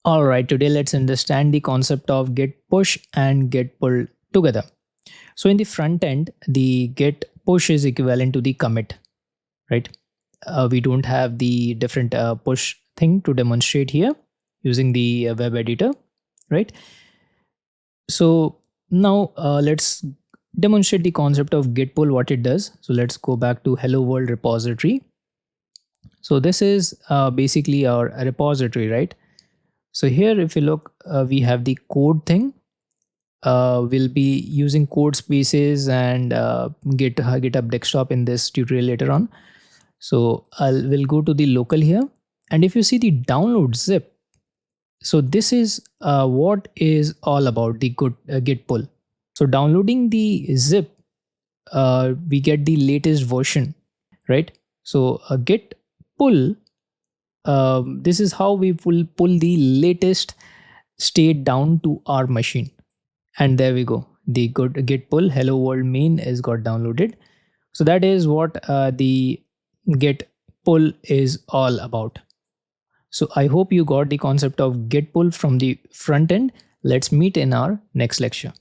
All right, today let's understand the concept of git push and git pull together. So in the front end, the git push is equivalent to the commit, right? We don't have the different push thing to demonstrate here using the web editor, right? So now let's demonstrate the concept of git pull, what it does. So let's go back to hello world repository. So this is basically our repository, right? So here, if you look, we have the code thing. We'll be using code spaces and GitHub desktop in this tutorial later on. So we'll go to the local here. And if you see the download zip, so this is what is all about the git pull. So downloading the zip, we get the latest version, right? So git pull, this is how we will pull the latest state down to our machine. And there we go, the git pull hello world main is got downloaded. So that is what the git pull is all about. So I hope you got the concept of git pull from the front end. Let's meet in our next lecture.